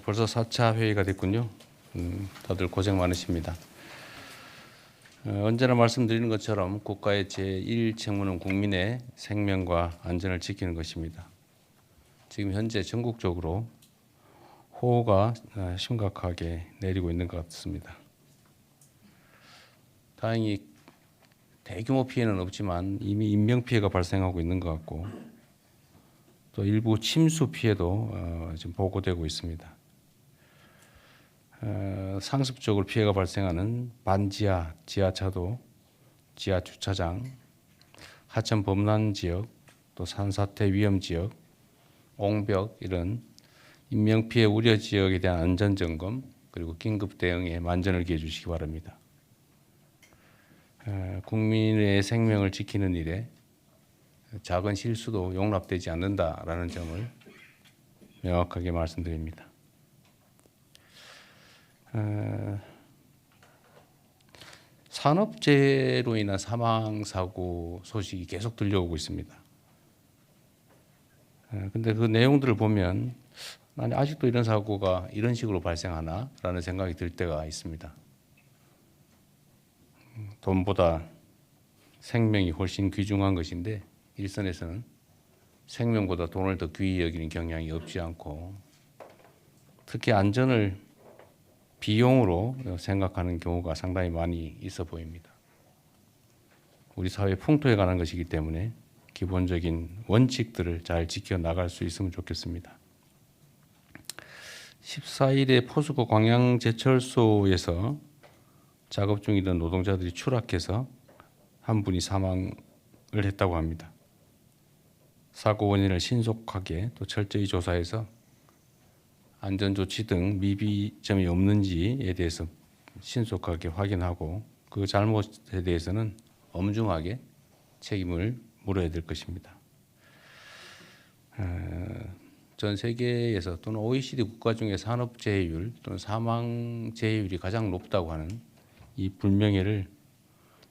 벌써 4차 회의가 됐군요. 다들 고생 많으십니다. 언제나 말씀드리는 것처럼 국가의 제1책무는 국민의 생명과 안전을 지키는 것입니다. 지금 현재 전국적으로 호우가 심각하게 내리고 있는 것 같습니다. 다행히 대규모 피해는 없지만 이미 인명피해가 발생하고 있는 것 같고 또 일부 침수 피해도 지금 보고되고 있습니다. 상습적으로 피해가 발생하는 반지하, 지하차도, 지하 주차장, 하천 범람 지역, 또 산사태 위험 지역, 옹벽 이런 인명피해 우려 지역에 대한 안전점검 그리고 긴급 대응에 만전을 기해 주시기 바랍니다. 국민의 생명을 지키는 일에 작은 실수도 용납되지 않는다라는 점을 명확하게 말씀드립니다. 산업재해로 인한 사망사고 소식이 계속 들려오고 있습니다. 근데 그 내용들을 보면 아니, 아직도 이런 사고가 이런 식으로 발생하나? 라는 생각이 들 때가 있습니다. 돈보다 생명이 훨씬 귀중한 것인데 일선에서는 생명보다 돈을 더 귀히 여기는 경향이 없지 않고 특히 안전을 비용으로 생각하는 경우가 상당히 많이 있어 보입니다. 우리 사회 풍토에 관한 것이기 때문에 기본적인 원칙들을 잘 지켜나갈 수 있으면 좋겠습니다. 14일에 포스코 광양제철소에서 작업 중이던 노동자들이 추락해서 한 분이 사망을 했다고 합니다. 사고 원인을 신속하게 또 철저히 조사해서 안전조치 등 미비점이 없는지에 대해서 신속하게 확인하고 그 잘못에 대해서는 엄중하게 책임을 물어야 될 것입니다. 전 세계에서 또는 OECD 국가 중에 산업재해율 또는 사망재해율이 가장 높다고 하는 이 불명예를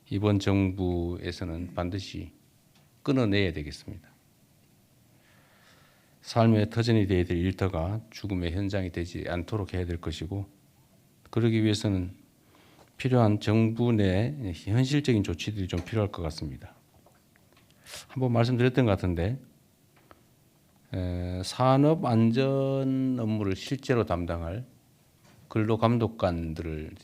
이번 정부에서는 반드시 끊어내야 되겠습니다. 삶의 터전이 되어야 될 일터가 죽음의 현장이 되지 않도록 해야 될 것이고 그러기 위해서는 필요한 정부 내 현실적인 조치들이 좀 필요할 것 같습니다. 한번 말씀드렸던 것 같은데 산업 안전 업무를 실제로 담당할 근로감독관들을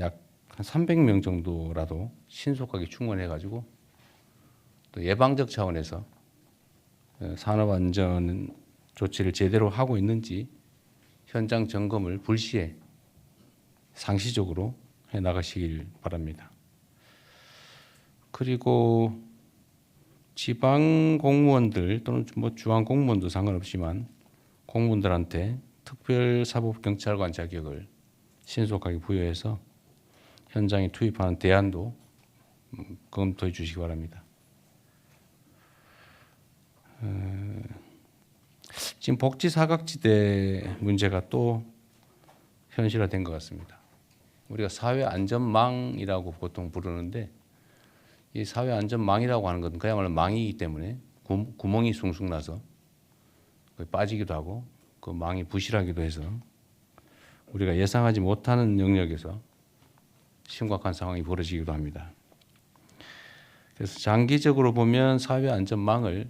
약 한 300명 정도라도 신속하게 충원해가지고 또 예방적 차원에서 산업안전 조치를 제대로 하고 있는지 현장 점검을 불시에 상시적으로 해 나가시길 바랍니다. 그리고 지방 공무원들 또는 중앙 공무원도 상관없지만 공무원들한테 특별사법경찰관 자격을 신속하게 부여해서 현장에 투입하는 대안도 검토해 주시기 바랍니다. 지금 복지 사각지대 문제가 또 현실화된 것 같습니다. 우리가 사회안전망이라고 보통 부르는데 이 사회안전망이라고 하는 것은 그야말로 망이기 때문에 구멍이 숭숭 나서 빠지기도 하고 그 망이 부실하기도 해서 우리가 예상하지 못하는 영역에서 심각한 상황이 벌어지기도 합니다. 그래서 장기적으로 보면 사회안전망을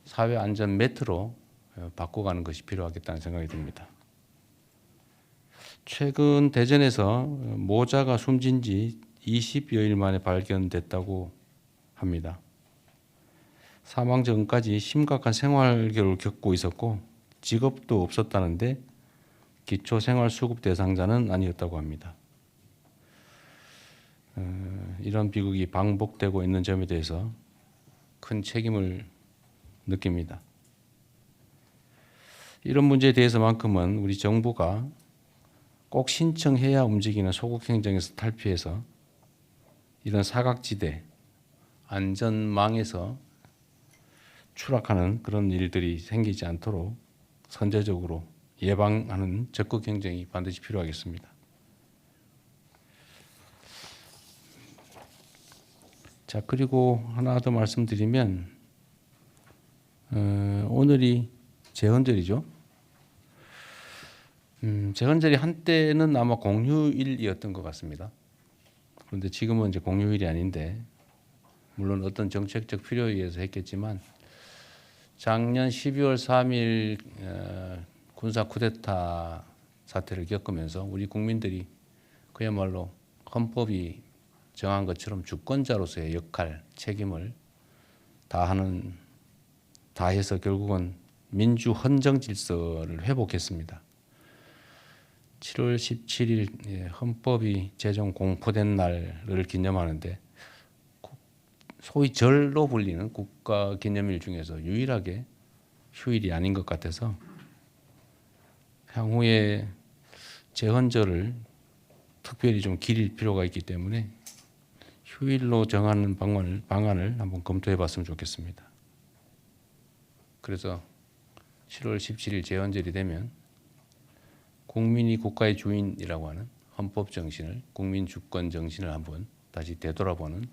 사회안전 매트로 바꿔가는 것이 필요하겠다는 생각이 듭니다. 최근 대전에서 모자가 숨진 지 20여일 만에 발견됐다고 합니다. 사망 전까지 심각한 생활계를 겪고 있었고 직업도 없었다는데 기초생활수급 대상자는 아니었다고 합니다. 이런 비극이 반복되고 있는 점에 대해서 큰 책임을 느낍니다. 이런 문제에 대해서만큼은 우리 정부가 꼭 신청해야 움직이는 소극 행정에서 탈피해서 이런 사각지대, 안전망에서 추락하는 그런 일들이 생기지 않도록 선제적으로 예방하는 적극 행정이 반드시 필요하겠습니다. 자, 그리고 하나 더 말씀드리면 오늘이 제헌절이죠. 재헌절이 한때는 아마 공휴일이었던 것 같습니다. 그런데 지금은 이제 공휴일이 아닌데, 물론 어떤 정책적 필요에 의해서 했겠지만 작년 12월 3일 군사 쿠데타 사태를 겪으면서 우리 국민들이 그야말로 헌법이 정한 것처럼 주권자로서의 역할, 책임을 다해서 결국은 민주 헌정 질서를 회복했습니다. 7월 17일 헌법이 제정 공포된 날을 기념하는데 소위 절로 불리는 국가 기념일 중에서 유일하게 휴일이 아닌 것 같아서 향후에 재헌절을 특별히 좀 기릴 필요가 있기 때문에 휴일로 정하는 방안을 한번 검토해 봤으면 좋겠습니다. 그래서 7월 17일 재헌절이 되면 국민이 국가의 주인이라고 하는 헌법 정신을, 국민 주권 정신을 한번 다시 되돌아보는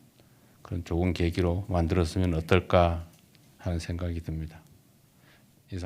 그런 좋은 계기로 만들었으면 어떨까 하는 생각이 듭니다.